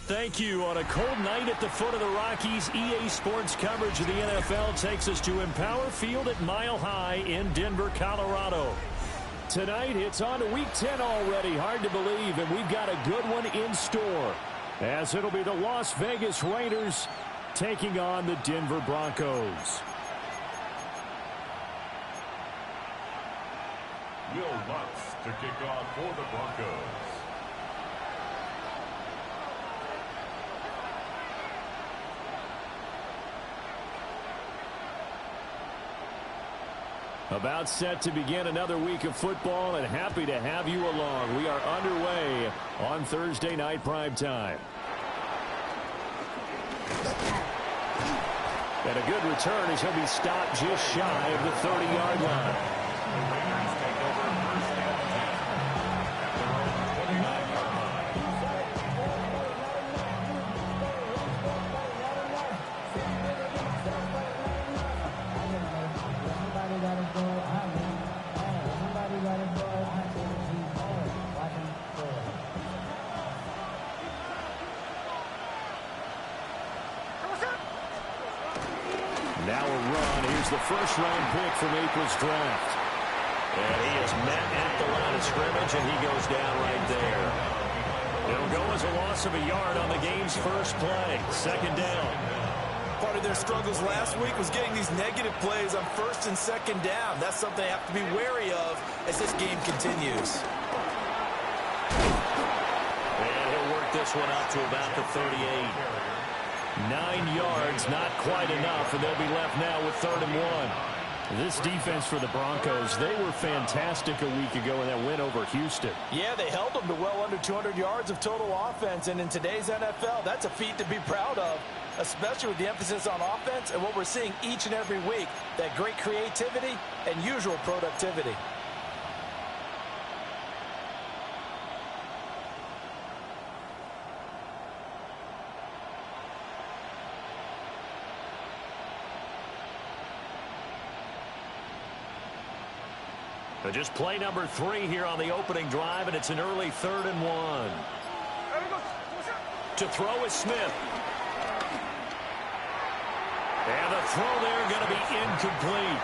Thank you. On a cold night at the foot of the Rockies, EA Sports coverage of the NFL takes us to Empower Field at Mile High in Denver, Colorado. Tonight, it's on to Week 10 already. Hard to believe, and we've got a good one in store, as it'll be the Las Vegas Raiders taking on the Denver Broncos. Will Lutz to kick off for the Broncos. About set to begin another week of football, and happy to have you along. We are underway on Thursday night primetime. And a good return as he'll be stopped just shy of the 30-yard line. Now a run. Here's the first-round pick from April's draft. And he is met at the line of scrimmage, and he goes down right there. It'll go as a loss of a yard on the game's first play. Second down. Part of their struggles last week was getting these negative plays on first and second down. That's something they have to be wary of as this game continues. And he'll work this one out to about the 38. 9 yards, not quite enough, and they'll be left now with 3rd and 1. This defense for the Broncos, they were fantastic a week ago in that win over Houston. Yeah, they held them to well under 200 yards of total offense, and in today's NFL, that's a feat to be proud of, especially with the emphasis on offense and what we're seeing each and every week, that great creativity and usual productivity. Just play number 3 here on the opening drive, and it's an early 3rd and 1. To throw is Smith. And the throw there going to be incomplete.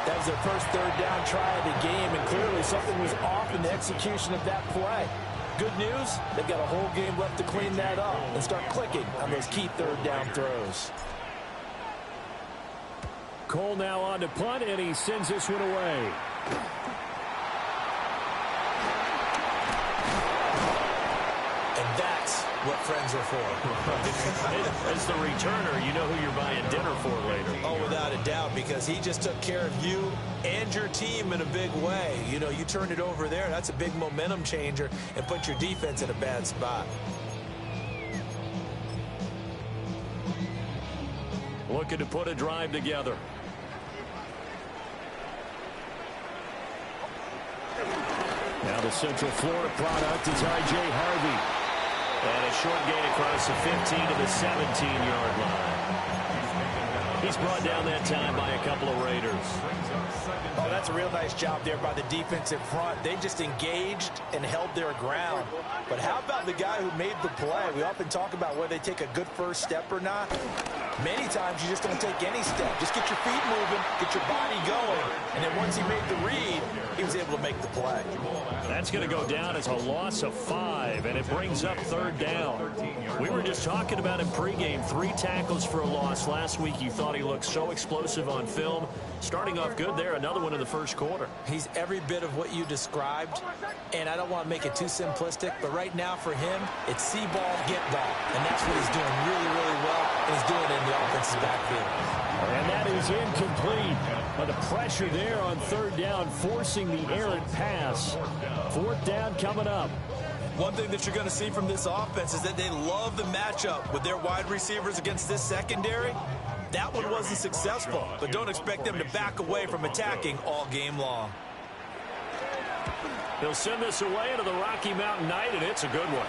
That was their first 3rd down try of the game, and clearly something was off in the execution of that play. Good news, they've got a whole game left to clean that up and start clicking on those key 3rd down throws. Cole now on to punt, and he sends this one away. And that's what friends are for. As the returner, you know who you're buying dinner for later. Oh, without a doubt, because he just took care of you and your team in a big way. You know, you turned it over there. That's a big momentum changer and put your defense in a bad spot. Looking to put a drive together. Now the Central Florida product is I.J. Harvey. And a short gain across the 15 to the 17-yard line. He's brought down that time by a couple of Raiders. Oh, that's a real nice job there by the defensive front. They just engaged and held their ground. But how about the guy who made the play? We often talk about whether they take a good first step or not. Many times you just don't take any step. Just get your feet moving, get your body going. And then once he made the read, he was able to make the play. That's going to go down as a loss of 5, and it brings up 3rd down. We were just talking about him pregame. 3 tackles for a loss last week. You thought he looked so explosive on film. Starting off good there, another one in the first quarter. He's every bit of what you described, and I don't want to make it too simplistic, but right now for him, it's see ball, get ball, and that's what he's doing really, really well, and he's doing it in the offensive backfield. And that is incomplete. But the pressure there on 3rd down, forcing the errant pass. 4th down coming up. One thing that you're going to see from this offense is that they love the matchup with their wide receivers against this secondary. That one wasn't successful, but don't expect them to back away from attacking all game long. He'll send this away into the Rocky Mountain Night, and it's a good one.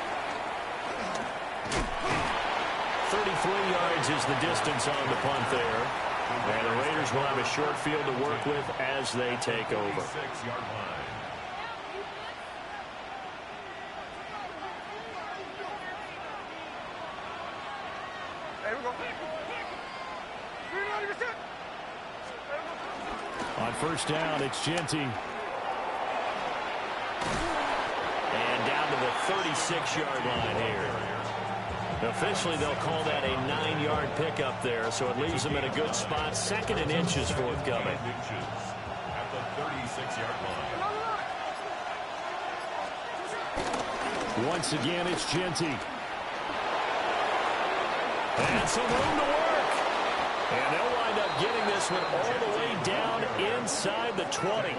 33 yards is the distance on the punt there. And the Raiders will have a short field to work with as they take over. On first down, it's Genty. And down to the 36-yard line here. Officially, they'll call that a 9-yard pickup there, so it leaves them in a good spot. 2nd and inches forthcoming. At the 36-yard line. Once again, it's Genty. And some room to work. And they'll wind up getting this one all the way down inside the 20.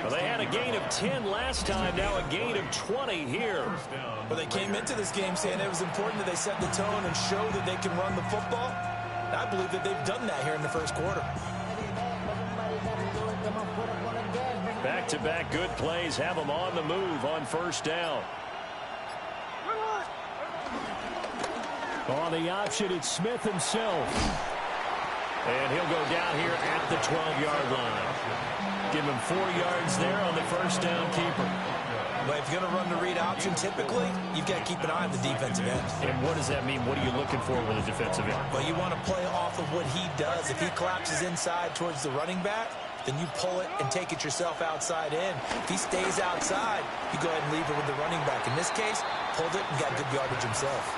Well, they had a gain of 10 last time, now a gain of 20 here. Well, they came into this game saying it was important that they set the tone and show that they can run the football. And I believe that they've done that here in the first quarter. Back-to-back good plays have them on the move on first down. On the option, it's Smith himself. And he'll go down here at the 12-yard line. Give him 4 yards there on the first down keeper. But if you're going to run the read option, typically, you've got to keep an eye on the defensive end. And what does that mean? What are you looking for with a defensive end? Well, you want to play off of what he does. If he collapses inside towards the running back, then you pull it and take it yourself outside in. If he stays outside, you go ahead and leave it with the running back. In this case, pulled it and got good yardage himself.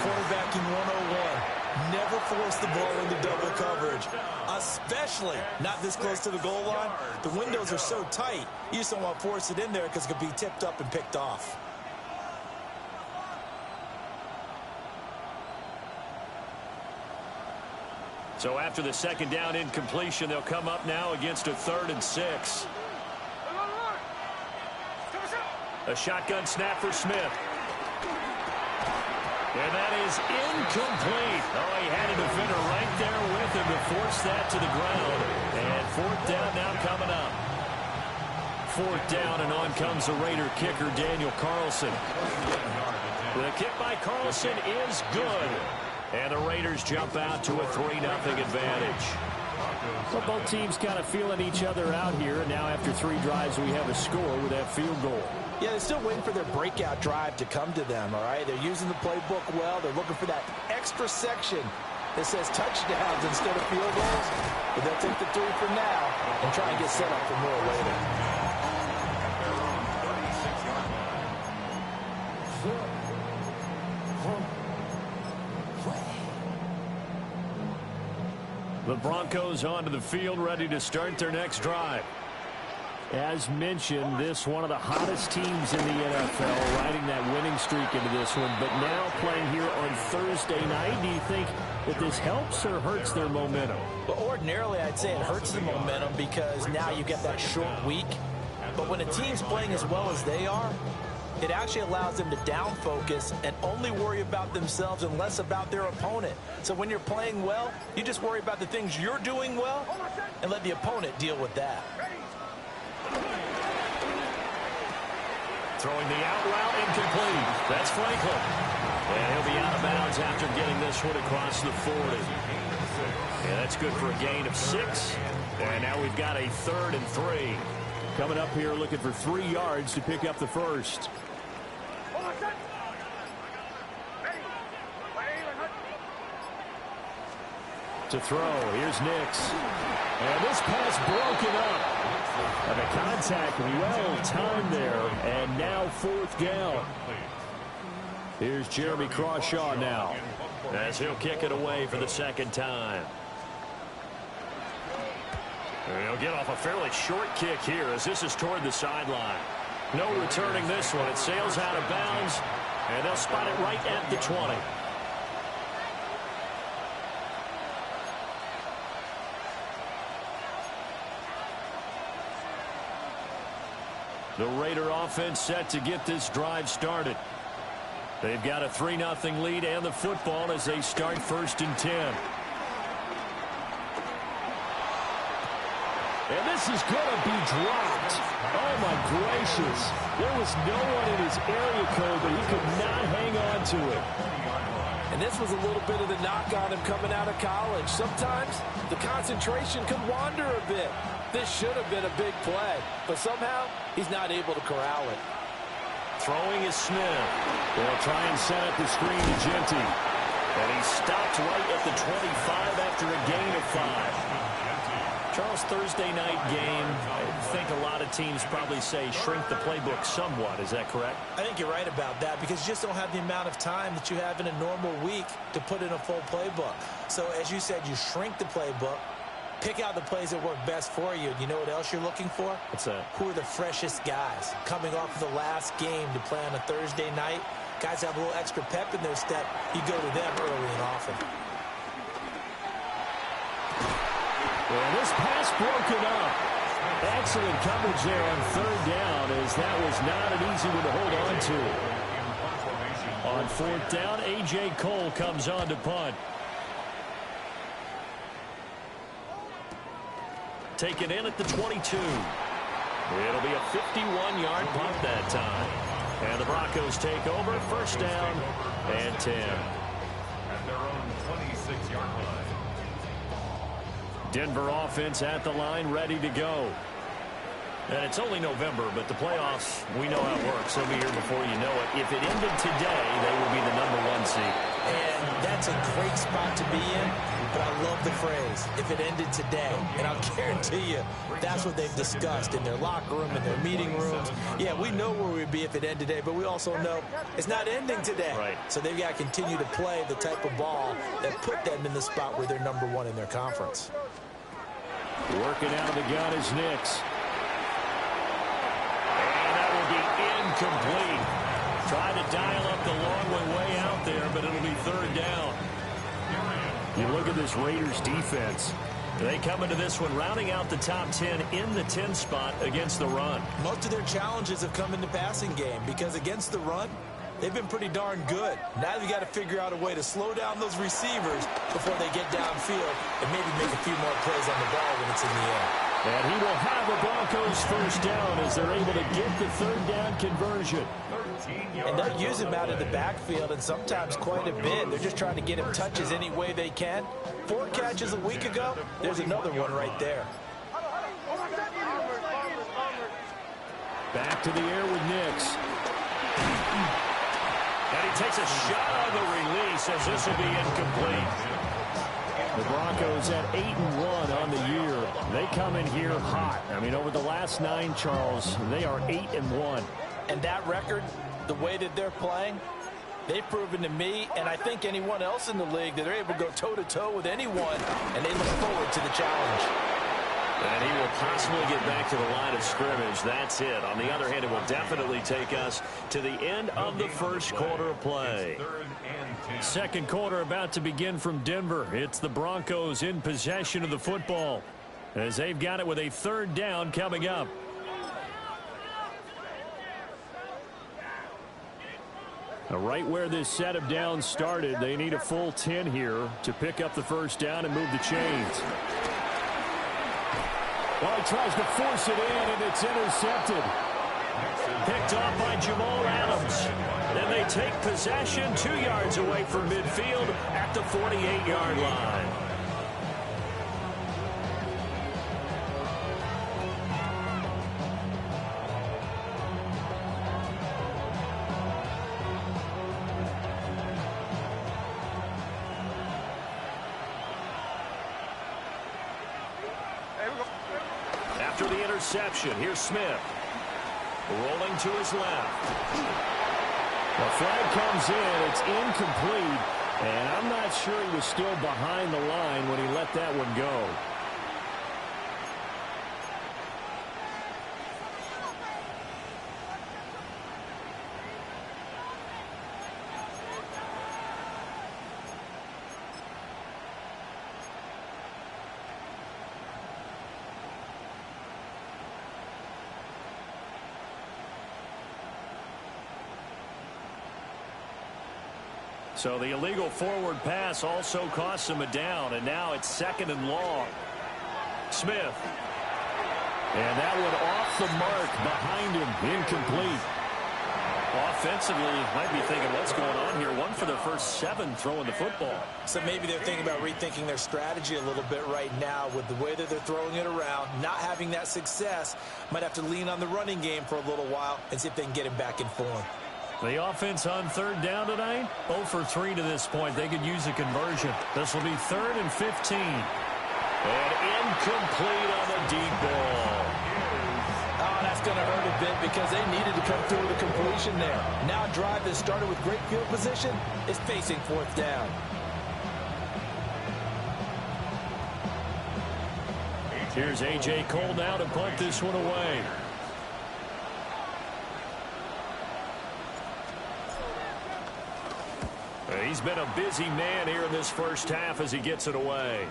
Quarterbacking 101. Never force the ball into double coverage, especially not this close to the goal line. The windows are so tight, you just don't want to force it in there because it could be tipped up and picked off. So after the second down incompletion, they'll come up now against a 3rd and 6. A shotgun snap for Smith. And that is incomplete. Oh, he had a defender right there with him to force that to the ground. And 4th down now coming up. 4th down, and on comes the Raider kicker, Daniel Carlson. The kick by Carlson is good. And the Raiders jump out to a 3-0 advantage. Well, both teams kind of feeling each other out here. And now after 3 drives, we have a score with that field goal. Yeah, they're still waiting for their breakout drive to come to them, all right? They're using the playbook well. They're looking for that extra section that says touchdowns instead of field goals. But they'll take the 3 for now and try and get set up for more later. The Broncos onto the field, ready to start their next drive. As mentioned, this one of the hottest teams in the NFL, riding that winning streak into this one, but now playing here on Thursday night. Do you think that this helps or hurts their momentum? Well, ordinarily, I'd say it hurts the momentum because now you get that short week. But when a team's playing as well as they are, it actually allows them to down focus and only worry about themselves and less about their opponent. So when you're playing well, you just worry about the things you're doing well and let the opponent deal with that. Throwing the out route, incomplete. That's Franklin. And he'll be out of bounds after getting this one across the 40. Yeah, that's good for a gain of 6. And now we've got a 3rd and 3. Coming up here looking for 3 yards to pick up the first. To throw, here's Nix. And this pass broken up. And the contact well timed there. And now 4th down. Here's Jeremy Crawshaw now, as he'll kick it away for the 2nd time. And he'll get off a fairly short kick here as this is toward the sideline. No returning this one. It sails out of bounds, and they'll spot it right at the 20. The Raider offense set to get this drive started. They've got a 3-0 lead and the football as they start 1st and 10. And this is going to be dropped. Oh, my gracious. There was no one in his area code, but he could not hang on to it. And this was a little bit of the knock on him coming out of college. Sometimes the concentration can wander a bit. This should have been a big play, but somehow he's not able to corral it. Throwing is Smith. They'll try and set up the screen to Genty. And he stopped right at the 25 after a gain of 5. Charles, Thursday night game, I think a lot of teams probably say shrink the playbook somewhat. Is that correct? I think you're right about that because you just don't have the amount of time that you have in a normal week to put in a full playbook. So, as you said, you shrink the playbook, pick out the plays that work best for you. You know what else you're looking for? What's that? Who are the freshest guys coming off of the last game to play on a Thursday night? Guys have a little extra pep in their step. You go to them early and often. Well, this pass broken up. Excellent coverage there on 3rd down as that was not an easy one to hold on to. On 4th down, A.J. Cole comes on to punt. Taken in at the 22. It'll be a 51-yard punt that time. And the Broncos take over, 1st down and 10. At their own 26-yard line. Denver offense at the line, ready to go. And it's only November, but the playoffs, we know how it works. They'll be here before you know it. If it ended today, they will be the #1 seed. And that's a great spot to be in, but I love the phrase, if it ended today. And I'll guarantee you, that's what they've discussed in their locker room, in their meeting rooms. Yeah, we know where we'd be if it ended today, but we also know it's not ending today. Right. So they've got to continue to play the type of ball that put them in the spot where they're #1 in their conference. Working out of the gun is Nix. And that will be incomplete. Trying to dial up the long one way out there, but it'll be 3rd down. You look at this Raiders defense. They come into this one rounding out the top 10 in the 10 spot against the run. Most of their challenges have come in the passing game because against the run, they've been pretty darn good. Now you've got to figure out a way to slow down those receivers before they get downfield and maybe make a few more plays on the ball when it's in the air. And he will have the Broncos 1st down as they're able to get the 3rd down conversion. And they'll use him out of the backfield and sometimes quite a bit. They're just trying to get him touches any way they can. 4 catches a week ago. There's another one right there. Back to the air with Nix. And he takes a shot on the release as this will be incomplete. The Broncos at 8-1 on the year. They come in here hot. I mean, over the last 9, Charles, they are 8-1. And that record, the way that they're playing, they've proven to me, and I think anyone else in the league, that they're able to go toe-to-toe with anyone, and they look forward to the challenge. And he will possibly get back to the line of scrimmage. That's it. On the other hand, it will definitely take us to the end of the 1st quarter of play. 2nd quarter about to begin from Denver. It's the Broncos in possession of the football as they've got it with a 3rd down coming up. Now, right where this set of downs started, they need a full 10 here to pick up the 1st down and move the chains. Well, he tries to force it in, and it's intercepted. Picked off by Jamal Adams. Then they take possession 2 yards away from midfield at the 48-yard line. After the interception, here's Smith. Rolling to his left. The flag comes in. It's incomplete. And I'm not sure he was still behind the line when he let that one go. So the illegal forward pass also costs him a down, and now it's 2nd and long. Smith. And that one off the mark behind him, incomplete. Offensively, you might be thinking, what's going on here? 1 for the first 7 throwing the football. So maybe they're thinking about rethinking their strategy a little bit right now with the way that they're throwing it around, not having that success. Might have to lean on the running game for a little while and see if they can get him back in form. The offense on 3rd down tonight, 0 for 3 to this point. They could use a conversion. This will be 3rd and 15. And incomplete on the deep ball. Oh, that's going to hurt a bit because they needed to come through with a completion there. Now a drive that started with great field position is facing 4th down. Here's A.J. Cole now to punt this one away. He's been a busy man here in this first half as he gets it away.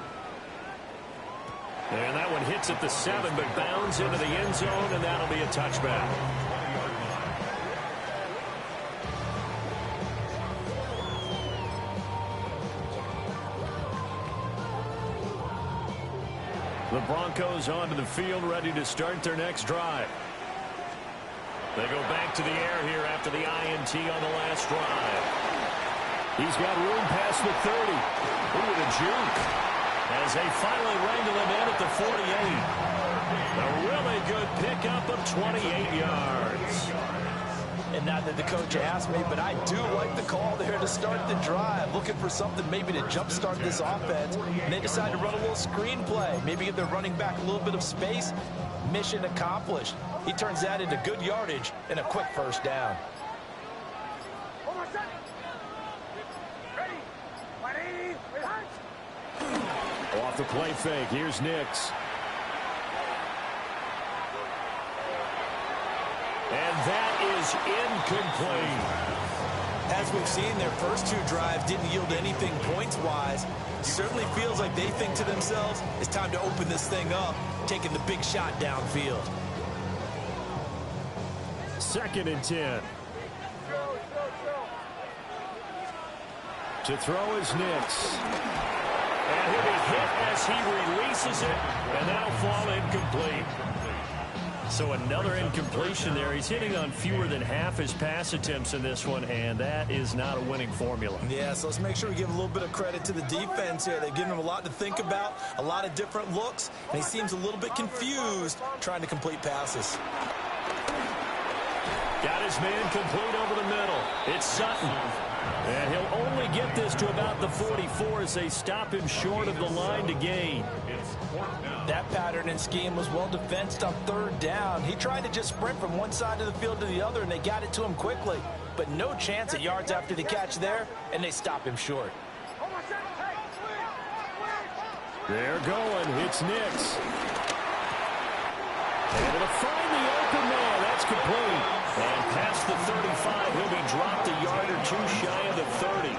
And that one hits at the 7, but bounds into the end zone, and that'll be a touchback. The Broncos onto the field, ready to start their next drive. They go back to the air here after the INT on the last drive. He's got room past the 30. Ooh, the juke. As they finally wrangle him in at the 48. A really good pickup of 28 yards. And not that the coach asked me, but I do like the call there to start the drive. Looking for something maybe to jumpstart this offense. And they decide to run a little screen play. Maybe give their running back a little bit of space. Mission accomplished. He turns that into good yardage and a quick first down. Off the play fake, here's Nix. And that is incomplete. As we've seen, their first 2 drives didn't yield anything points-wise. Certainly feels like they think to themselves, it's time to open this thing up, taking the big shot downfield. 2nd and 10. To throw is Nix. And he'll be hit as he releases it, and that'll fall incomplete. So another incompletion there. He's hitting on fewer than half his pass attempts in this one, and that is not a winning formula. Yeah, so let's make sure we give a little bit of credit to the defense here. They've given him a lot to think about, a lot of different looks, and he seems a little bit confused trying to complete passes. Got his man complete over the middle. It's Sutton. And he'll only get this to about the 44 as they stop him short of the line to gain. That pattern and scheme was well defensed on 3rd down. He tried to just sprint from one side of the field to the other, and they got it to him quickly. But no chance at yards after the catch there, and they stop him short. They're going. It's Nix. Able to find the open man. That's complete. And past the 35, he'll be dropped a yard or 2 shy of the 30.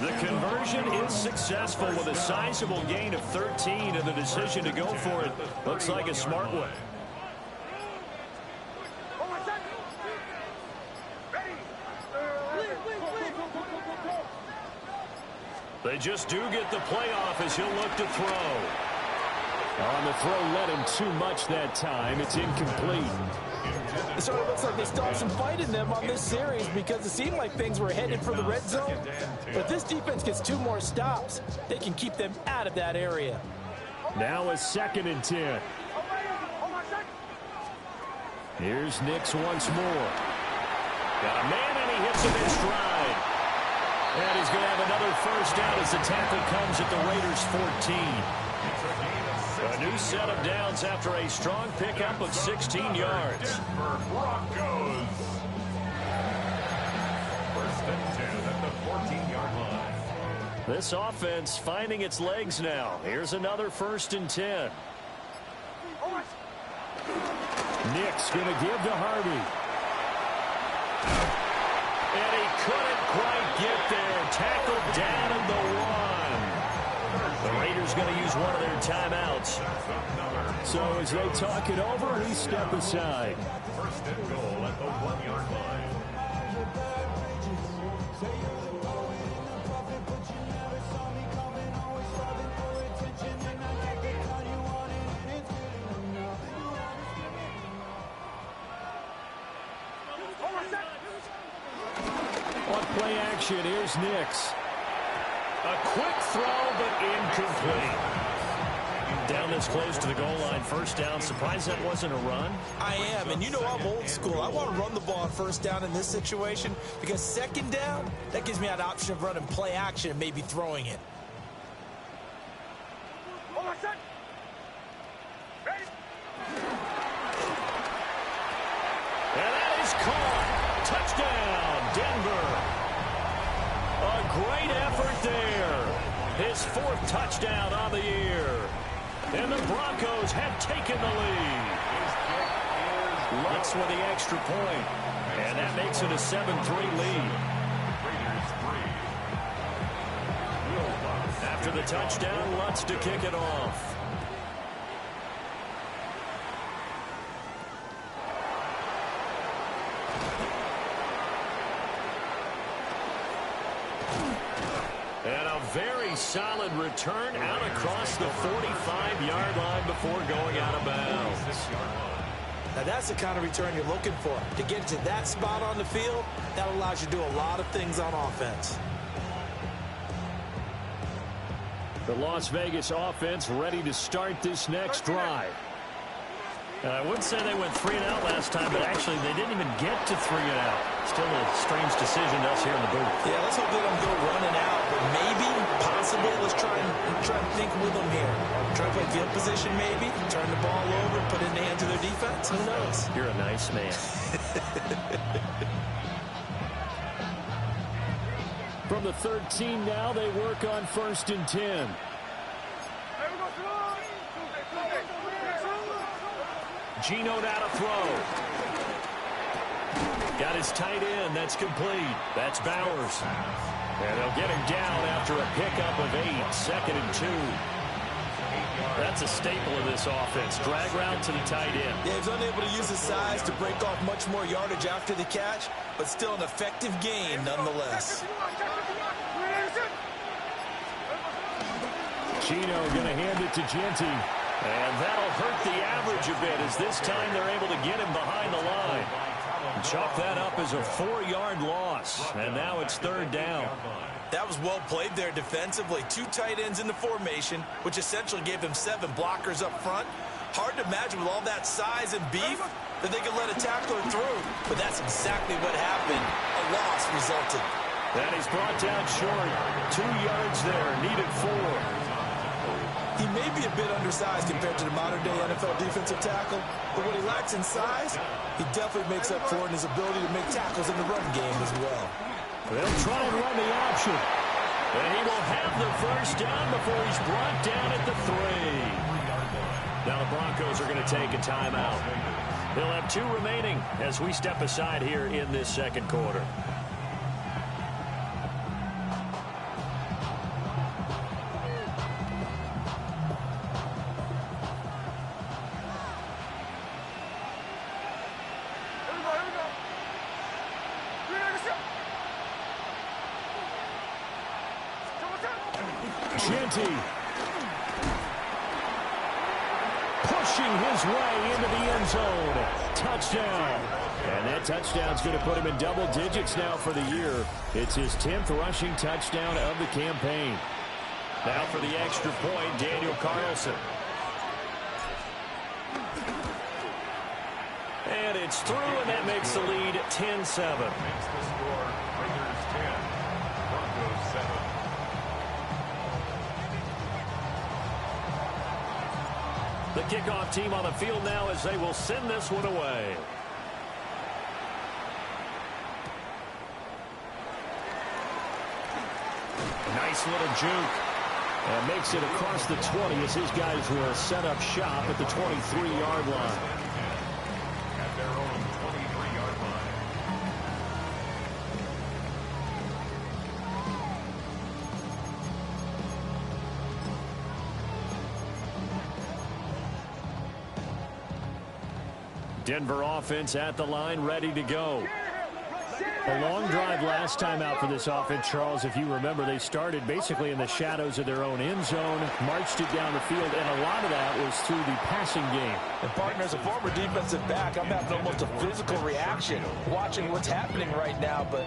The conversion is successful with a sizable gain of 13, and the decision to go for it looks like a smart one. They just do get the playoff as he'll look to throw. On the throw, led him too much that time. It's incomplete. It sort of looks like they still have some fight in them on this series because it seemed like things were headed for the red zone. But this defense gets 2 more stops. They can keep them out of that area. Now a 2nd and 10. Here's Nix once more. Got a man, and he hits him in stride. And he's going to have another first down as the tackle comes at the Raiders' 14. A new set of downs after a strong pickup of 16 yards. Denver Broncos. 1st and 10 at the 14-yard line. This offense finding its legs now. Here's another 1st and 10. Nick's going to give to Harvey. And he couldn't quite get there. Tackled down at the 1. The Raiders going to use one of their timeouts. So as they talk it over, we step aside. 1st and goal at the 1-yard line. play action. Here's Nix. A quick throw, but incomplete. Down this close to the goal line, first down. Surprised that wasn't a run? I am, and you know I'm old school. I want to run the ball on first down in this situation because second down, that gives me an option of running play action and maybe throwing it. And that is caught. Touchdown, Denver. A great effort there. His fourth touchdown on the year. And the Broncos have taken the lead. Lutz with the extra point. And that makes it a 7-3 lead. After the touchdown, Lutz to kick it off. And a very solid return out across the 45-yard line before going out of bounds. Now that's the kind of return you're looking for. To get to that spot on the field, that allows you to do a lot of things on offense. The Las Vegas offense ready to start this next drive. I wouldn't say they went 3-and-out last time, but actually they didn't even get to 3-and-out. Still a strange decision to us here in the booth. Yeah, let's hope they don't go running out, but maybe, possibly, let's try and think with them here. Try to play field position maybe, turn the ball over, put it in the hands of their defense. Who knows? You're a nice man. From the 13 now, they work on 1st and 10. Gino now to throw. Got his tight end. That's complete. That's Bowers. And they'll get him down after a pickup of 8. 2nd and 2. That's a staple of this offense. Drag route to the tight end. Yeah, he's unable to use his size to break off much more yardage after the catch, but still an effective gain nonetheless. Gino going to hand it to Genty. And that'll hurt the average a bit as this time they're able to get him behind the line. Chalk that up as a 4-yard loss. And now it's 3rd down. That was well played there defensively. 2 tight ends in the formation, which essentially gave them 7 blockers up front. Hard to imagine with all that size and beef that they could let a tackler through. But that's exactly what happened. A loss resulted. And he's brought down short. 2 yards there. Needed 4. He may be a bit undersized compared to the modern-day NFL defensive tackle, but what he lacks in size, he definitely makes up for in his ability to make tackles in the run game as well. They'll try and run the option. And he will have the first down before he's brought down at the 3. Now the Broncos are going to take a timeout. They'll have 2 remaining as we step aside here in this 2nd quarter. Genty pushing his way into the end zone. Touchdown. And that touchdown's going to put him in double digits now for the year. It's his 10th rushing touchdown of the campaign. Now for the extra point, Daniel Carlson. And it's through, and that makes the lead 10-7. Makes the score Raiders 10, Broncos 7. The kickoff team on the field now as they will send this one away. Nice little juke. And makes it across the 20 as his guys will set up shop at the 23-yard line. At their own 23-yard line. Denver offense at the line, ready to go. A long drive last time out for this offense, Charles. If you remember, they started basically in the shadows of their own end zone, marched it down the field, and a lot of that was through the passing game. And partner, as a former defensive back, I'm having almost a physical reaction watching what's happening right now, but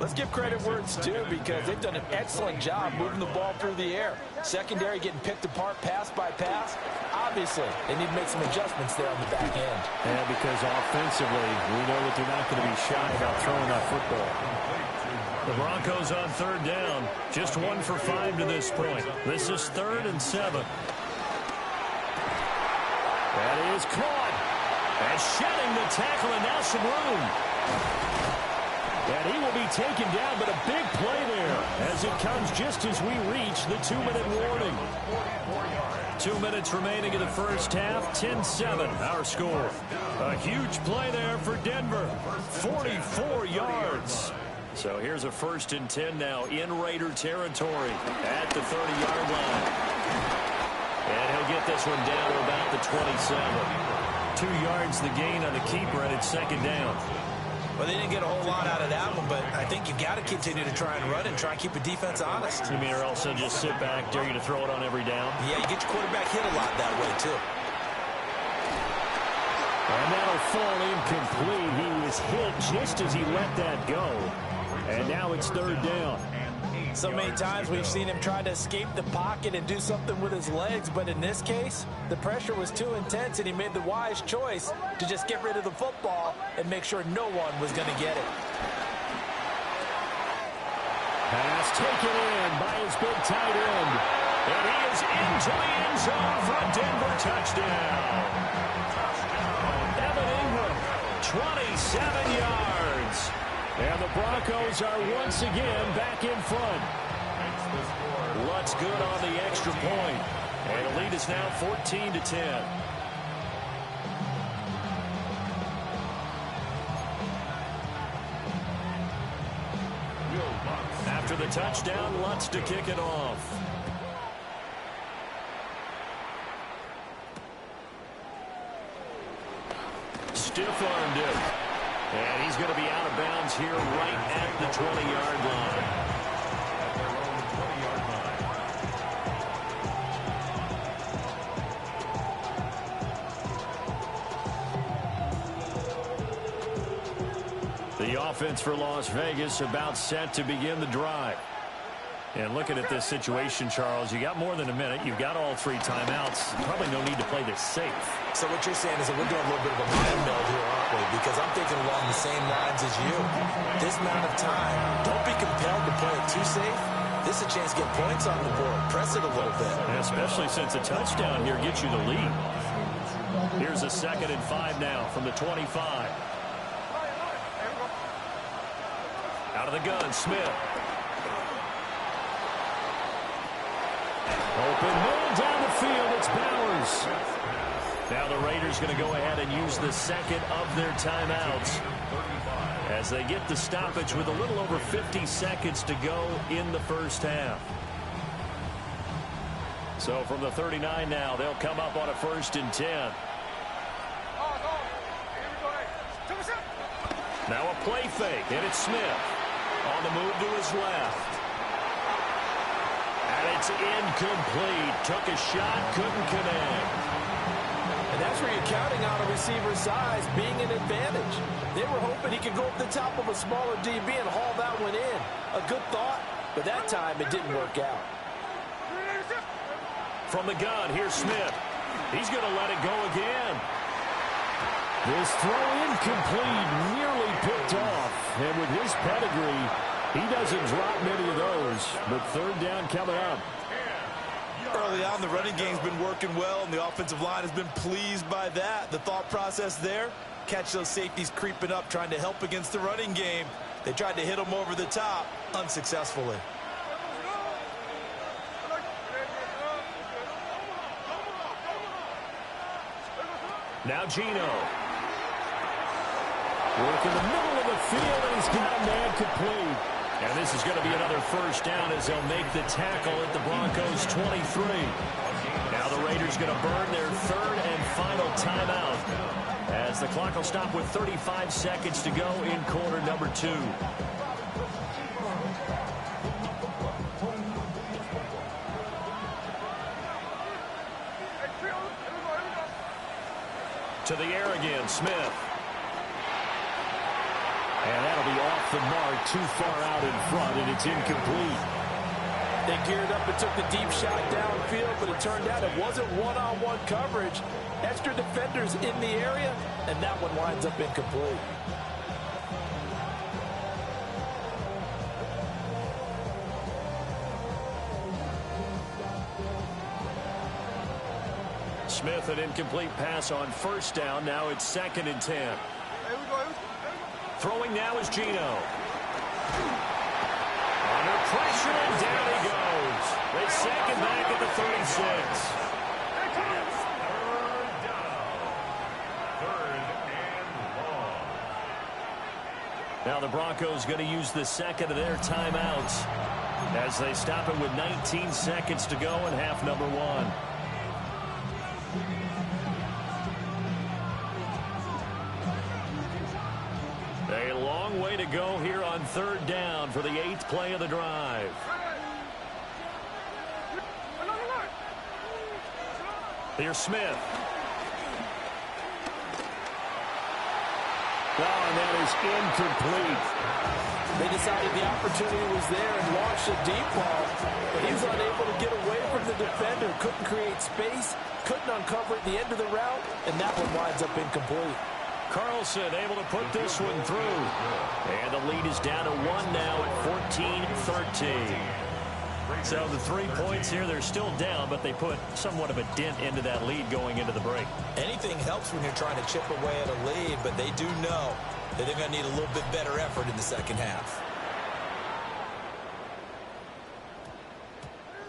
Let's give credit where it's due because they've done an excellent job moving the ball through the air. Secondary getting picked apart pass by pass. Obviously, they need to make some adjustments there on the back end. Yeah, because offensively, we know that they're not going to be shy about throwing that football. The Broncos on third down. Just 1 for 5 to this point. This is 3rd and 7. That is caught. And shedding the tackle, and now some room. And he will be taken down, but a big play there as it comes just as we reach the 2-minute warning. 2 minutes remaining in the first half, 10-7 our score. A huge play there for Denver, 44 yards. So here's a 1st and 10 now in Raider territory at the 30-yard line. And he'll get this one down to about the 27. 2 yards the gain on the keeper, and it's 2nd down. Well, they didn't get a whole lot out of that one, but I think you've got to continue to try and run and try and keep the defense honest. You mean or also just sit back, dare you to throw it on every down? Yeah, you get your quarterback hit a lot that way, too. And that'll fall incomplete. He was hit just as he let that go. And now it's 3rd down. So many times we've seen him try to escape the pocket and do something with his legs, but in this case, the pressure was too intense and he made the wise choice to just get rid of the football and make sure no one was going to get it. Pass taken in by his big tight end. And he is into the end zone for a Denver touchdown. Evan Ingram, 27 yards. And the Broncos are once again back in front. Lutz good on the extra point. And the lead is now 14-10. After the touchdown, Lutz to kick it off. Stiff-armed it. And he's going to be out of bounds here right at the 20-yard line. The offense for Las Vegas about set to begin the drive. And looking at this situation, Charles, you got more than a minute. You've got all 3 timeouts. Probably no need to play this safe. So what you're saying is that we're doing a little bit of a mind meld here, aren't we? Because I'm thinking along the same lines as you. This amount of time, don't be compelled to play it too safe. This is a chance to get points on the board. Press it a little bit. And especially since a touchdown here gets you the lead. Here's a 2nd and 5 now from the 25. Out of the gun, Smith. Open man down the field. It's Bowers. Now the Raiders going to go ahead and use the 2nd of their timeouts as they get the stoppage with a little over 50 seconds to go in the first half. So from the 39 now, they'll come up on a 1st and 10. Now a play fake, and it's Smith on the move to his left. And it's incomplete. Took a shot, couldn't connect. And that's where you're counting on a receiver's size being an advantage. They were hoping he could go up the top of a smaller DB and haul that one in. A good thought, but that time it didn't work out. From the gun, here's Smith. He's going to let it go again. This throw incomplete, nearly picked off. And with his pedigree, he doesn't drop many of those. But 3rd down coming up. Early on, the running game's been working well, and the offensive line has been pleased by that. The thought process there, catch those safeties creeping up, trying to help against the running game. They tried to hit them over the top, unsuccessfully. Now Gino. Work in the middle of the field, and he's got a man complete. And this is going to be another 1st down as they'll make the tackle at the Broncos' 23. Now the Raiders going to burn their 3rd and final timeout as the clock will stop with 35 seconds to go in quarter number 2. To the air again, Smith. And that'll be off the mark, too far out in front, and it's incomplete. They geared up and took the deep shot downfield, but it turned out it wasn't one-on-one coverage. Extra defenders in the area, and that one winds up incomplete. Smith, an incomplete pass on first down. Now it's 2nd and 10. Throwing now is Geno. Under pressure, and down he goes. They sack him back at the 36. Now the Broncos going to use the second of their timeouts as they stop it with 19 seconds to go in half number 1. A long way to go here on 3rd down for the 8th play of the drive. Here's Smith. Oh, and that is incomplete. They decided the opportunity was there and launched a deep ball, but he was unable to get away from the defender. Couldn't create space, couldn't uncover at the end of the route, and that one winds up incomplete. Carlson able to put this one through. And the lead is down to 1 now at 14-13. So the 3 points here, they're still down, but they put somewhat of a dent into that lead going into the break. Anything helps when you're trying to chip away at a lead, but they do know that they're going to need a little bit better effort in the second half.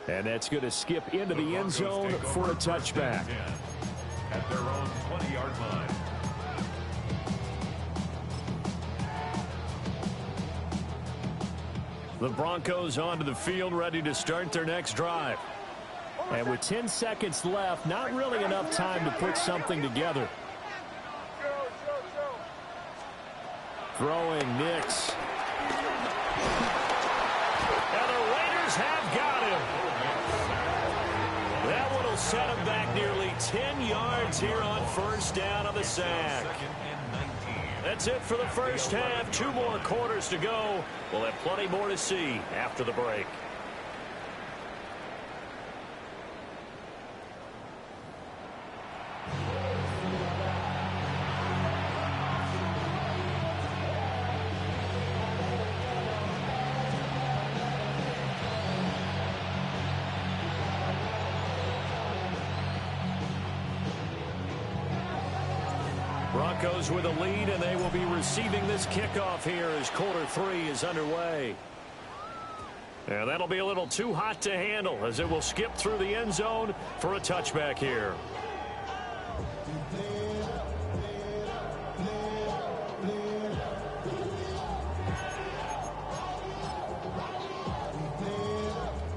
And that's going to skip into the end zone for a touchback. At their own 20-yard line. The Broncos onto the field, ready to start their next drive. And with 10 seconds left, not really enough time to put something together. Throwing Nix. And the Raiders have got him. That one will set him back nearly 10 yards here on first down of the sack. That's it for the first half. 2 more quarters to go. We'll have plenty more to see after the break. Broncos with a lead, and they will be receiving this kickoff here as quarter 3 is underway. And that'll be a little too hot to handle as it will skip through the end zone for a touchback here.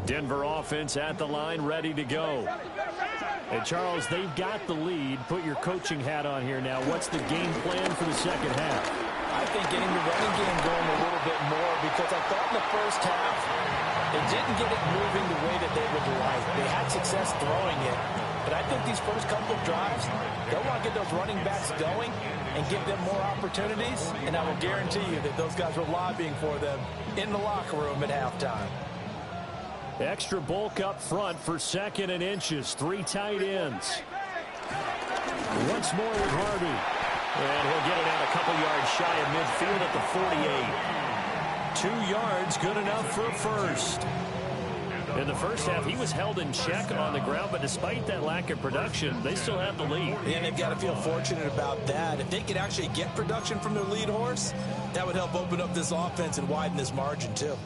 Denver offense at the line, ready to go. And Charles, they've got the lead. Put your coaching hat on here now. What's the game plan for the second half? I think getting the running game going a little bit more, because I thought in the first half they didn't get it moving the way that they would like. They had success throwing it, but I think these first couple of drives, they'll want to get those running backs going and give them more opportunities, and I will guarantee you that those guys were lobbying for them in the locker room at halftime. Extra bulk up front for 2nd and inches. 3 tight ends. Once more with Harvey. And he'll get it out a couple yards shy of midfield at the 48. 2 yards, good enough for a first. In the first half, he was held in check on the ground, but despite that lack of production, they still have the lead. And they've got to feel fortunate about that. If they could actually get production from their lead horse, that would help open up this offense and widen this margin, too.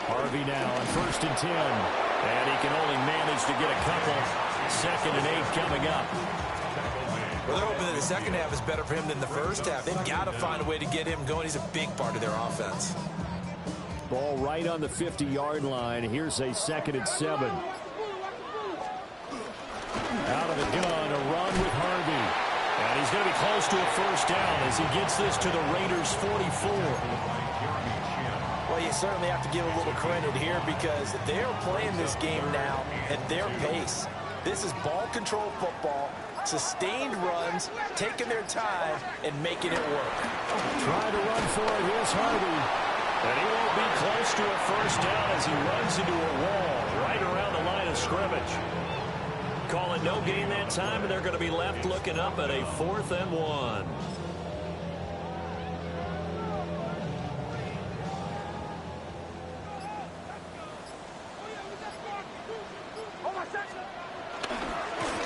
Harvey now on 1st and 10. And he can only manage to get a couple. 2nd and 8 coming up. Well, they're hoping that the second half is better for him than the first half. They've got to find a way to get him going. He's a big part of their offense. Ball right on the 50-yard line. Here's a 2nd and 7. Out of the gun, a run with Harvey. And he's going to be close to a first down as he gets this to the Raiders' 44. Well, you certainly have to give a little credit here because they're playing this game now at their pace. This is ball control football. Sustained runs, taking their time, and making it work. Trying to run for it. Here's Harvey. And he won't be close to a first down as he runs into a wall right around the line of scrimmage. Call it no gain that time, and they're going to be left looking up at a 4th and 1.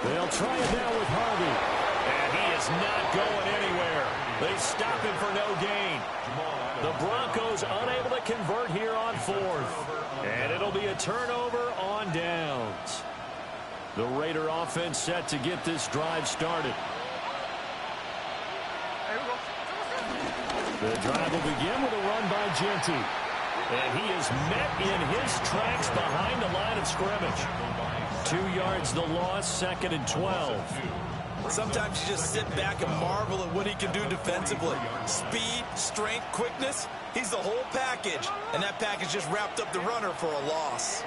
They'll try it now with Harvey. And he is not going anywhere. They stop him for no gain. The Broncos unable to convert here on 4th. And it'll be a turnover on downs. The Raider offense set to get this drive started. The drive will begin with a run by Genty. And he is met in his tracks behind the line of scrimmage. 2 yards the loss, 2nd and 12. Sometimes you just sit back and marvel at what he can do defensively. Speed, strength, quickness, he's the whole package. And that package just wrapped up the runner for a loss.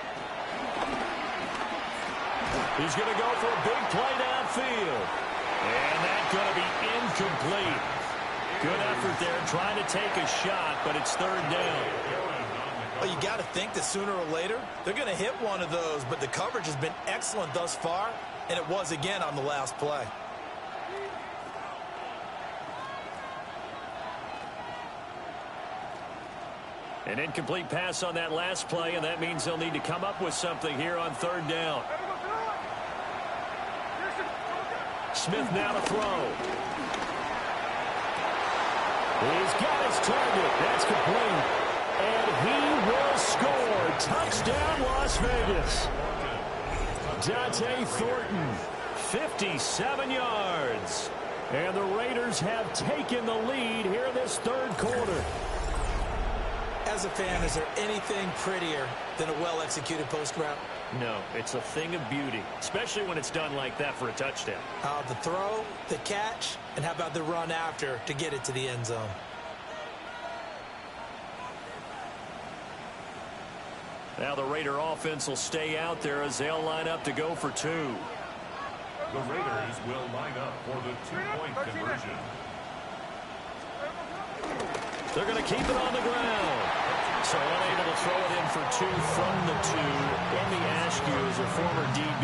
He's going to go for a big play downfield. And that's going to be incomplete. Good effort there trying to take a shot, but it's 3rd down. Well, you got to think that sooner or later they're going to hit one of those, but the coverage has been excellent thus far, and it was again on the last play. An incomplete pass on that last play, and that means they'll need to come up with something here on 3rd down. Smith now to throw. He's got his target. That's complete. And he will score. Touchdown, Las Vegas. Dante Thornton, 57 yards. And the Raiders have taken the lead here in this 3rd quarter. As a fan, is there anything prettier than a well-executed post route? No, it's a thing of beauty, especially when it's done like that for a touchdown. The throw, the catch, and how about the run after to get it to the end zone? Now the Raider offense will stay out there as they'll line up to go for 2. The Raiders will line up for the 2-point conversion. They're going to keep it on the ground. So unable to throw it in for 2 from the 2. Let me ask you, as a former DB,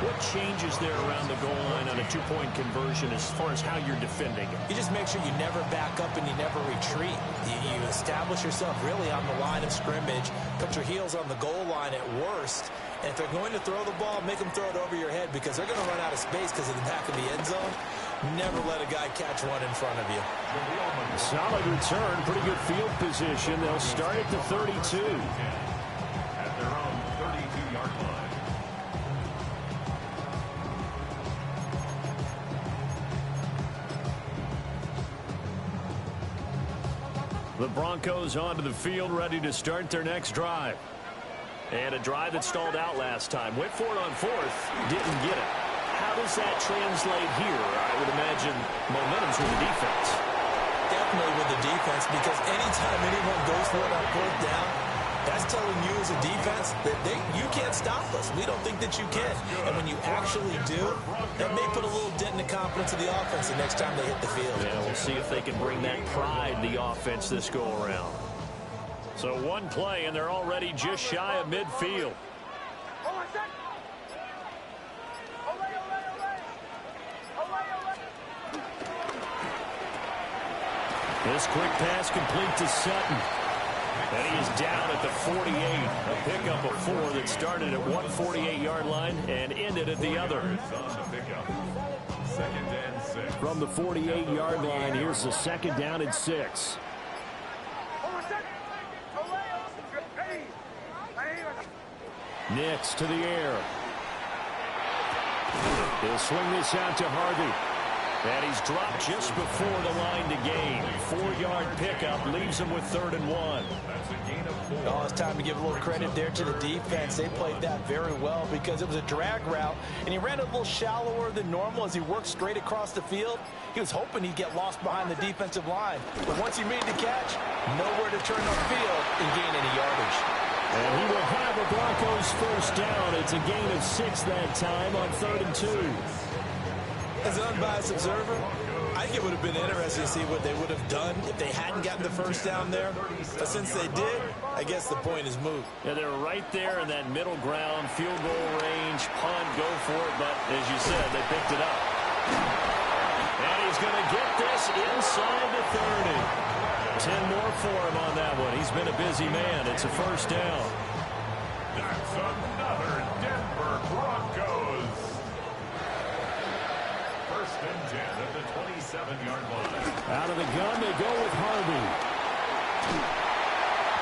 what changes there around the goal line on a 2-point conversion as far as how you're defending it? You just make sure you never back up and you never retreat. You establish yourself really on the line of scrimmage, put your heels on the goal line at worst, and if they're going to throw the ball, make them throw it over your head because they're going to run out of space because of the back of the end zone. Never let a guy catch one in front of you. Solid return, pretty good field position. They'll start at the 32. At their own 32-yard line. The Broncos onto the field, ready to start their next drive. And a drive that stalled out last time. Went for it on 4th, didn't get it. How does that translate here? I would imagine momentum's with the defense. Definitely with the defense, because anytime anyone goes for it on 4th down, that's telling you as a defense that you can't stop us. We don't think that you can. And when you actually do, that may put a little dent in the confidence of the offense the next time they hit the field. Yeah, we'll see if they can bring that pride to the offense this go-around. So 1 play, and they're already just shy of midfield. This quick pass complete to Sutton. And he is down at the 48. A pickup of 4 that started at 148-yard line and ended at the other. From the 48-yard line, here's the 2nd down and 6. Nix to the air. He'll swing this out to Harvey. And he's dropped just before the line to gain. 4-yard pickup leaves him with 3rd and 1. Oh, it's time to give a little credit there to the defense. They played that very well because it was a drag route, and he ran a little shallower than normal as he worked straight across the field. He was hoping he'd get lost behind the defensive line. But once he made the catch, nowhere to turn upfield and gain any yardage. And he will have a Broncos first down. It's a gain of 6 that time on 3rd and 2. As an unbiased observer, I think it would have been interesting to see what they would have done if they hadn't gotten the first down there. But since they did, I guess the point is moot. Yeah, they're right there in that middle ground, field goal range, punt, go for it. But as you said, they picked it up. And he's going to get this inside the 30. 10 more for him on that one. He's been a busy man. It's a first down. That's another Denver Broncos. First and 10 at the 27-yard line. Out of the gun, they go with Harvey.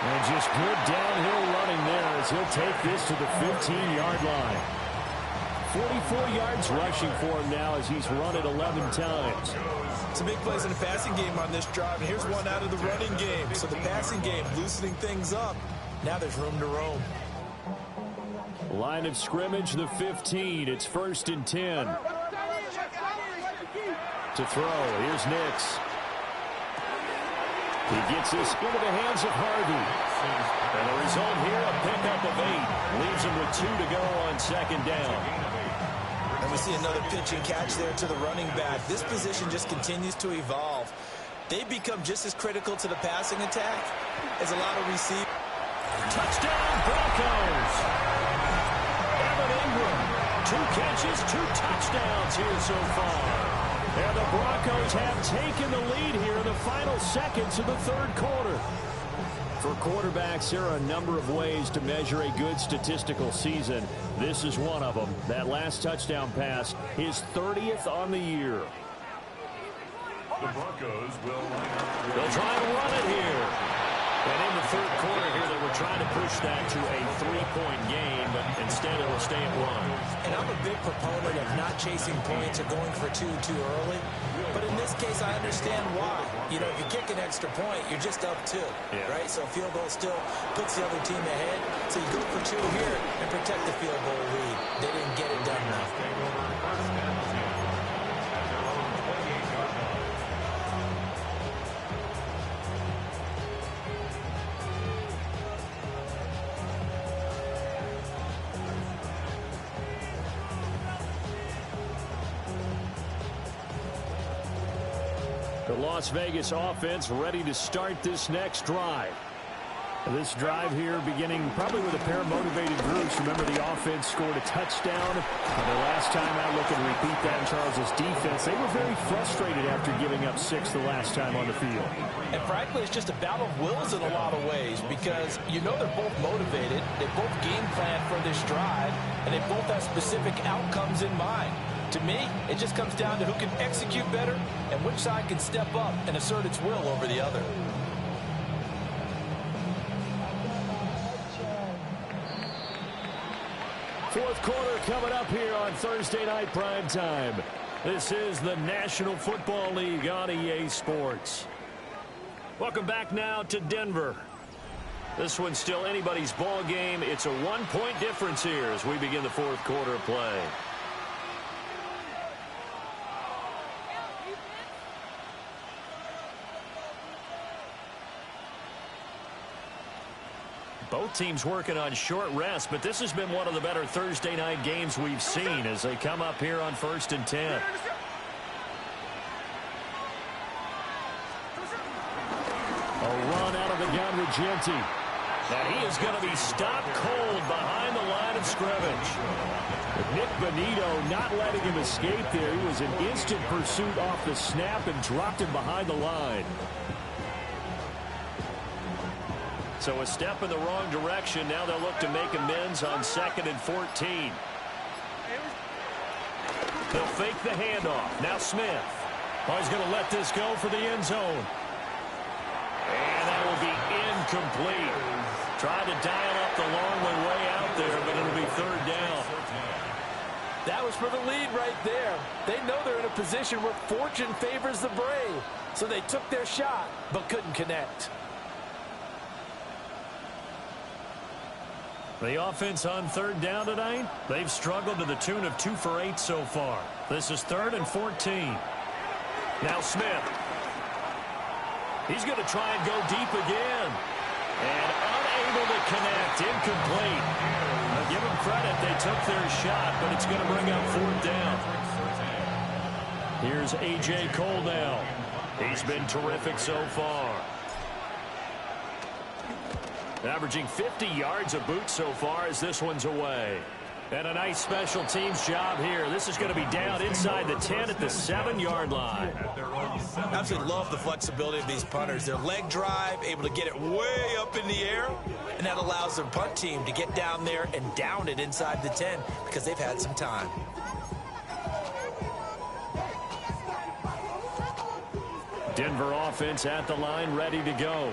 And just good downhill running there as he'll take this to the 15-yard line. 44 yards rushing for him now as he's run it 11 times. Some big plays in the passing game on this drive, and here's one out of the running game. So the passing game loosening things up. Now there's room to roam. Line of scrimmage, the 15. It's first and 10. To throw, here's Nix. He gets this into the hands of Harvey. And the result here, a pickup of 8. Leaves him with 2 to go on second down. And we see another pitch and catch there to the running back. This position just continues to evolve. They've become just as critical to the passing attack as a lot of receivers. Touchdown, Broncos! Evan Ingram, 2 catches, 2 touchdowns here so far. And the Broncos have taken the lead here in the final seconds of the third quarter. For quarterbacks, there are a number of ways to measure a good statistical season. This is one of them. That last touchdown pass, his 30th on the year. The Broncos will line up. They'll try and run it here. And in the third quarter here, they were trying to push that to a 3-point game, but instead it will stay at 1. And I'm a big proponent of not chasing points or going for 2 too early. But in this case, I understand why. You know, if you kick an extra point, you're just up 2, right? So a field goal still puts the other team ahead. So you go for 2 here and protect the field goal lead. They didn't get it done now. The Las Vegas offense ready to start this next drive. This drive here beginning probably with a pair of motivated groups. Remember, the offense scored a touchdown. Their last time out, looking to repeat that in Charles' defense. They were very frustrated after giving up 6 the last time on the field. And frankly, it's just a battle of wills in a lot of ways because you know they're both motivated. They both game plan for this drive, and they both have specific outcomes in mind. To me, it just comes down to who can execute better and which side can step up and assert its will over the other. Fourth quarter coming up here on Thursday night prime time. This is the National Football League on EA Sports. Welcome back now to Denver. This one's still anybody's ball game. It's a 1-point difference here as we begin the fourth quarter of play. Both teams working on short rest, but this has been one of the better Thursday night games we've seen as they come up here on 1st and 10. A run out of the gun with Genty. And he is going to be stopped cold behind the line of scrimmage. But Nick Bonito not letting him escape there. He was in instant pursuit off the snap and dropped him behind the line. So a step in the wrong direction. Now they'll look to make amends on 2nd and 14. They'll fake the handoff. Now Smith. Oh, he's going to let this go for the end zone. And that will be incomplete. Tried to dial up the long one way out there, but it'll be 3rd down. That was for the lead right there. They know they're in a position where fortune favors the brave. So they took their shot, but couldn't connect. The offense on 3rd down tonight, they've struggled to the tune of 2 for 8 so far. This is 3rd and 14. Now Smith. He's going to try and go deep again. And unable to connect. Incomplete. Now give them credit. They took their shot, but it's going to bring up 4th down. Here's A.J. Cole now. He's been terrific so far. Averaging 50 yards a boot so far as this one's away. And a nice special teams job here. This is going to be down inside the 10 at the 7-yard line. Absolutely love the flexibility of these punters. Their leg drive, able to get it way up in the air, and that allows their punt team to get down there and down it inside the 10 because they've had some time. Denver offense at the line, ready to go.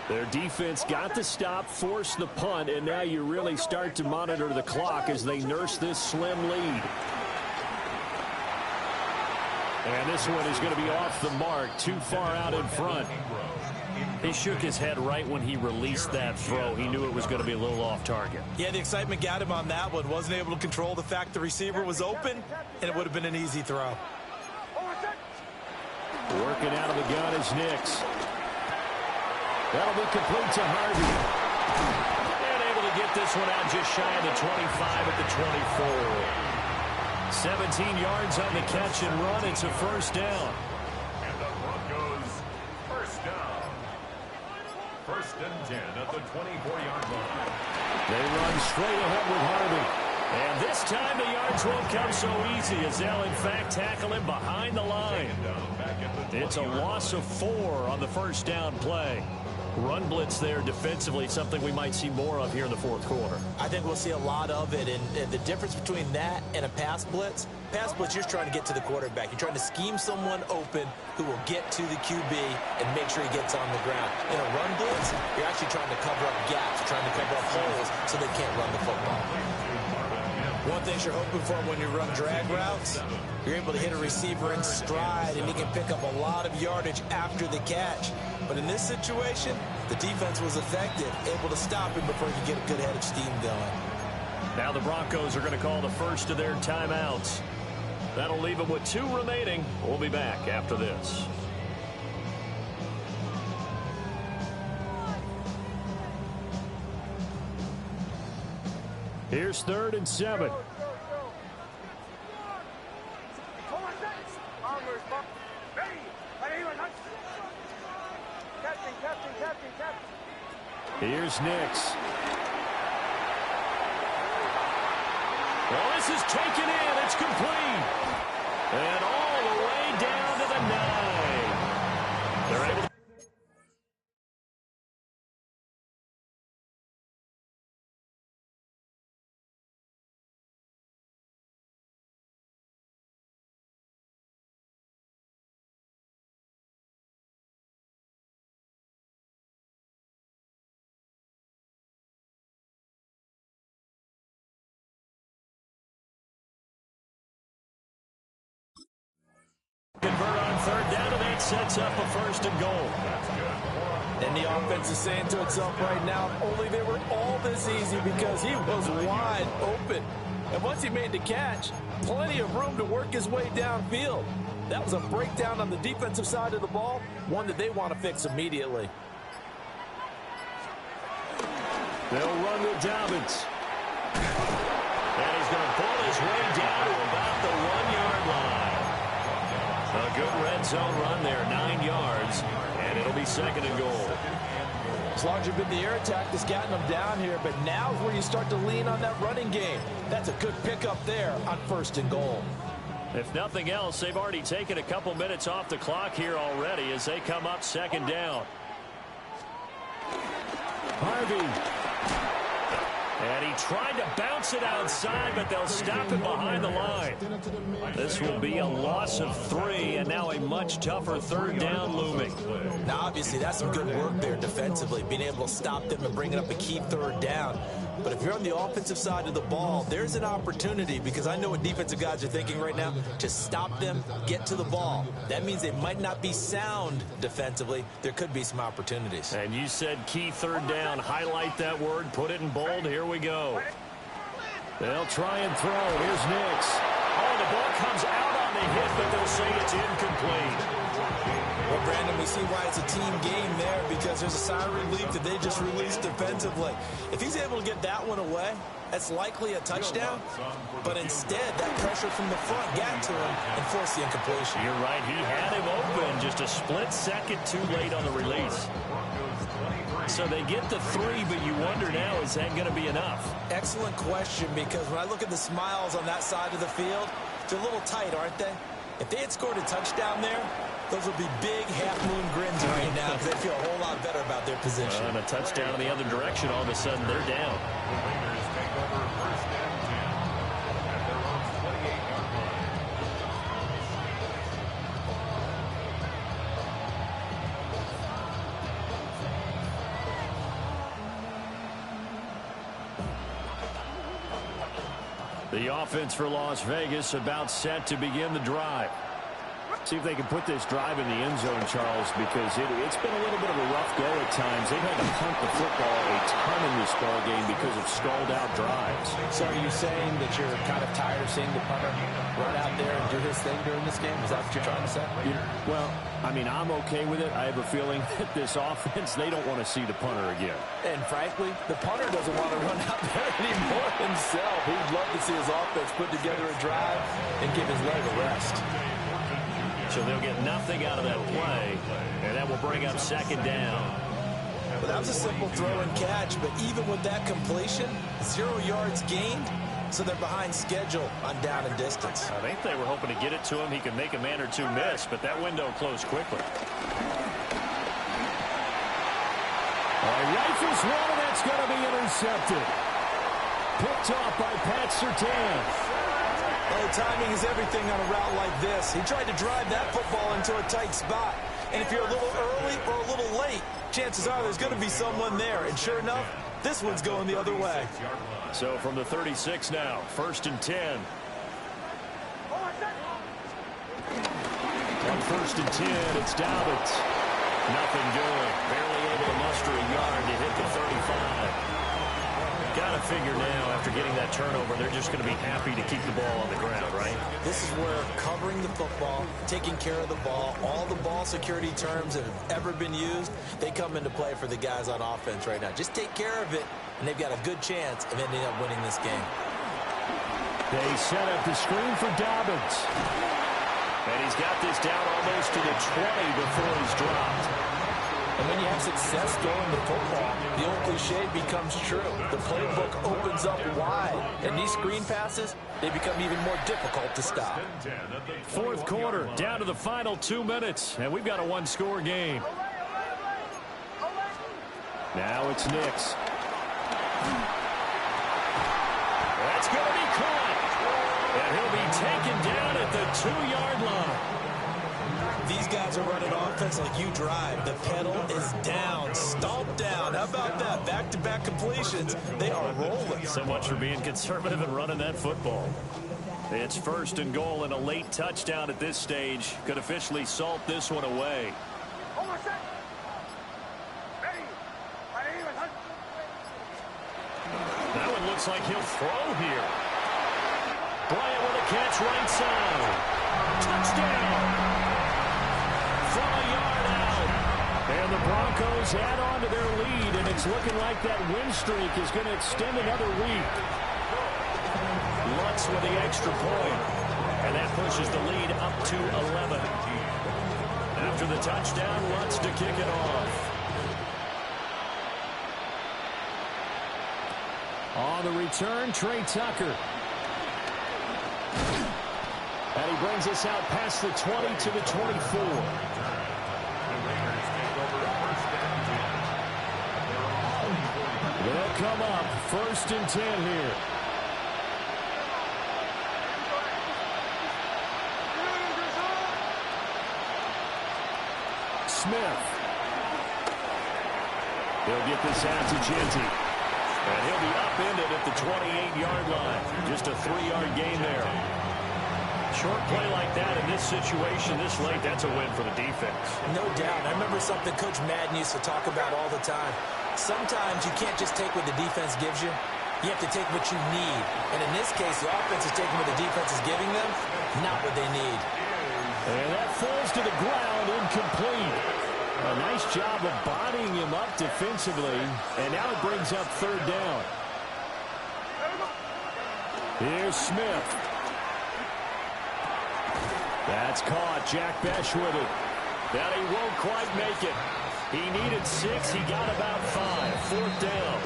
Their defense got the stop, forced the punt, and now you really start to monitor the clock as they nurse this slim lead. And this one is going to be off the mark, too far out in front. He shook his head right when he released that throw. He knew it was going to be a little off target. Yeah, the excitement got him on that one. Wasn't able to control the fact the receiver was open, and it would have been an easy throw. Working out of the gun is Nix. That'll be complete to Harvey. And able to get this one out just shy of the 25 at the 24. 17 yards on the catch and run. It's a first down. And the Broncos first down. First and 10 at the 24-yard line. They run straight ahead with Harvey. And this time the yards won't come so easy as they'll in fact tackle him behind the line. It's a loss of 4 on the first down play. Run blitz there defensively, something we might see more of here in the fourth quarter. I think we'll see a lot of it, and the difference between that and a pass blitz, you're just trying to get to the quarterback. You're trying to scheme someone open who will get to the QB and make sure he gets on the ground. In a run blitz, you're actually trying to cover up gaps, trying to cover up holes so they can't run the football. One thing you're hoping for when you run drag routes, you're able to hit a receiver in stride, and he can pick up a lot of yardage after the catch. But in this situation, the defense was effective, able to stop him before he could get a good head of steam going. Now the Broncos are going to call the first of their timeouts. That'll leave them with 2 remaining. We'll be back after this. Here's 3rd and 7. Here's Nix. Well, this is taken in. It's complete. And all the way down to the 9. They're able to... convert on 3rd down, and that sets up a 1st and goal. And the offense is saying to itself right now, only they were all this easy because he was wide open. And once he made the catch, plenty of room to work his way downfield. That was a breakdown on the defensive side of the ball, one that they want to fix immediately. They'll run with Dobbins. And he's going to pull his way down to about the 1-yard line. A good red zone run there, 9 yards, and it'll be 2nd and goal. As long as you've been the air attack that's gotten them down here, but now is where you start to lean on that running game. That's a good pickup there on 1st and goal. If nothing else, they've already taken a couple minutes off the clock here already as they come up 2nd down. Harvey. And he tried to bounce it outside, but they'll stop him behind the line. This will be a loss of 3, and now a much tougher 3rd down looming. Now, obviously, that's some good work there defensively, being able to stop them and bringing up a key 3rd down. But if you're on the offensive side of the ball, there's an opportunity, because I know what defensive guys are thinking right now, to stop them, get to the ball. That means they might not be sound defensively. There could be some opportunities. And you said key 3rd down. Highlight that word, put it in bold. Here we go. They'll try and throw. Here's Nix. Oh, the ball comes out on the hit, but they'll say it's incomplete. Well, Brandon, we see why it's a team game there, because there's a sigh of relief that they just released defensively. If he's able to get that one away, that's likely a touchdown. But instead, that pressure from the front got to him and forced the incompletion. You're right. He had him open just a split second too late on the release. So they get the 3, but you wonder now, is that going to be enough? Excellent question, because when I look at the smiles on that side of the field, they're a little tight, aren't they? If they had scored a touchdown there, those would be big half-moon grins right now, because they feel a whole lot better about their position. And a touchdown in the other direction, all of a sudden they're down. The Raiders take over 1st and 10 at their own 28-yard line. The offense for Las Vegas about set to begin the drive. See if they can put this drive in the end zone, Charles, because it's been a little bit of a rough go at times. They've had to punt the football a ton in this ball game because of stalled-out drives. So are you saying that you're kind of tired of seeing the punter run out there and do his thing during this game? Is that what you're trying to say? Well, I mean, I'm okay with it. I have a feeling that this offense, they don't want to see the punter again. And frankly, the punter doesn't want to run out there anymore himself. He'd love to see his offense put together a drive and give his leg a rest. So they'll get nothing out of that play, and that will bring up 2nd down. Well, that was a simple throw and catch, but even with that completion, 0 yards gained, so they're behind schedule on down and distance. I think they were hoping to get it to him. He could make a man or two miss, but that window closed quickly. Rifles one, and that's going to be intercepted. Picked off by Pat Surtain. Well, timing is everything on a route like this. He tried to drive that football into a tight spot. And if you're a little early or a little late, chances are there's going to be someone there. And sure enough, this one's going the other way. So from the 36 now, 1st and 10. On 1st and 10, it's Dobbins. Nothing doing. Barely able to muster a yard to hit the 35. Got to figure now, after getting that turnover, they're just going to be happy to keep the ball on the ground, right? This is where covering the football, taking care of the ball, all the ball security terms that have ever been used, they come into play for the guys on offense right now. Just take care of it, and they've got a good chance of ending up winning this game. They set up the screen for Dobbins. And he's got this down almost to the 20 before he's dropped. And when you have success throwing the football, the old cliche becomes true. The playbook opens up wide. And these screen passes, they become even more difficult to stop. 4th quarter, down to the final 2 minutes. And we've got a one-score game. Now it's Nix. That's going to be caught. And he'll be taken down at the 2-yard line. These guys are running offense like you drive. The pedal is down, stomped down. How about that? Back-to-back completions. They are rolling. So much for being conservative and running that football. It's 1st and goal, and a late touchdown at this stage could officially salt this one away. That one looks like he'll throw here. Bryant with a catch right side. Touchdown. From a yard out. And the Broncos add on to their lead, and it's looking like that win streak is going to extend another week. Lutz with the extra point, and that pushes the lead up to 11. After the touchdown, Lutz to kick it off. On the return, Trey Tucker. And he brings us out past the 20 to the 24. They'll come up 1st and 10 here. Smith. He'll get this out to Genty. And he'll be upended at the 28-yard line. Just a 3-yard gain there. Short play like that in this situation this late, that's a win for the defense. No doubt. I remember something Coach Madden used to talk about all the time. Sometimes you can't just take what the defense gives you. You have to take what you need. And in this case, the offense is taking what the defense is giving them, not what they need. And that falls to the ground, incomplete. A nice job of bodying him up defensively. And now it brings up third down. Here's Smith. That's caught. Jack Besh with it. That he won't quite make it. He needed 6. He got about 5. Fourth down.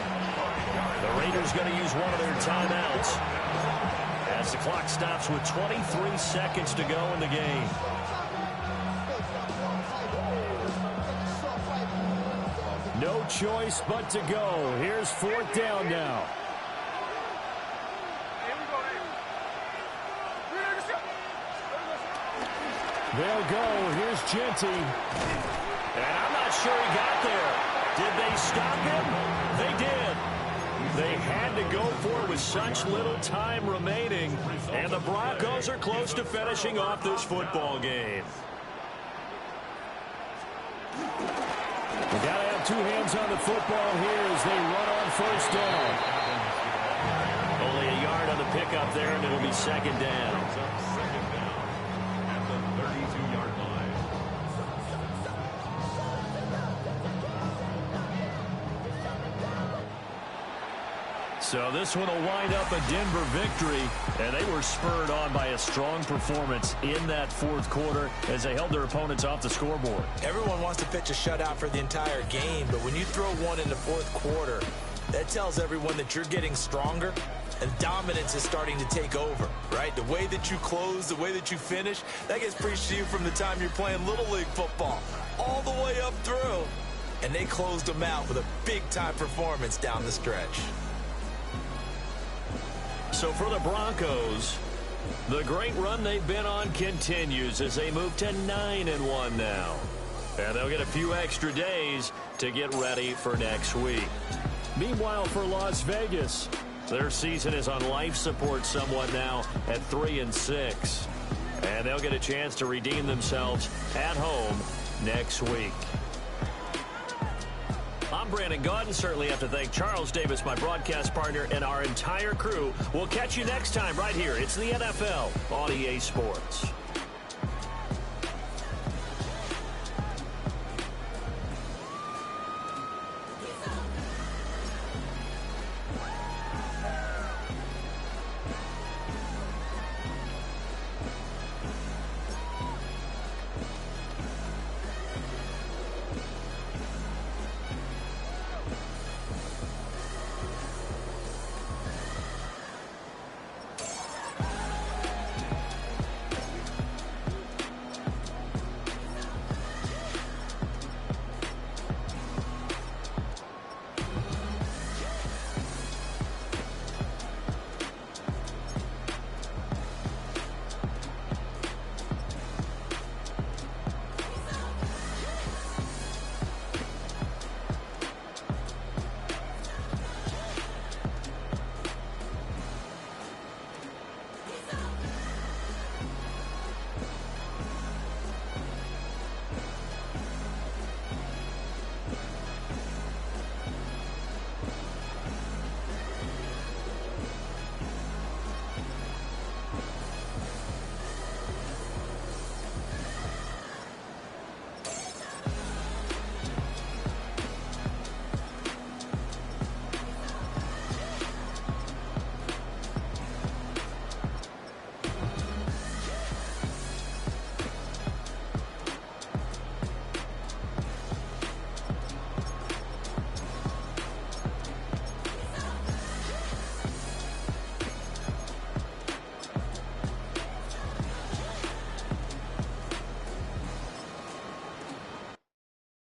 The Raiders going to use one of their timeouts as the clock stops with 23 seconds to go in the game. No choice but to go. Here's fourth down now. They'll go. Here's Genty. And I'm not sure he got there. Did they stop him? They did. They had to go for it with such little time remaining. And the Broncos are close to finishing off this football game. We got to have 2 hands on the football here as they run on first down. Only a yard on the pickup there, and it'll be second down. So this one will wind up a Denver victory, and they were spurred on by a strong performance in that fourth quarter as they held their opponents off the scoreboard. Everyone wants to pitch a shutout for the entire game, but when you throw one in the fourth quarter, that tells everyone that you're getting stronger and dominance is starting to take over, right? The way that you close, the way that you finish, that gets preached to you from the time you're playing Little League football all the way up through. And they closed them out with a big-time performance down the stretch. So for the Broncos, the great run they've been on continues as they move to 9-1 now. And they'll get a few extra days to get ready for next week. Meanwhile, for Las Vegas, their season is on life support somewhat now at 3-6. And they'll get a chance to redeem themselves at home next week. I'm Brandon Gaudin. Certainly have to thank Charles Davis, my broadcast partner, and our entire crew. We'll catch you next time right here. It's the NFL on EA Sports.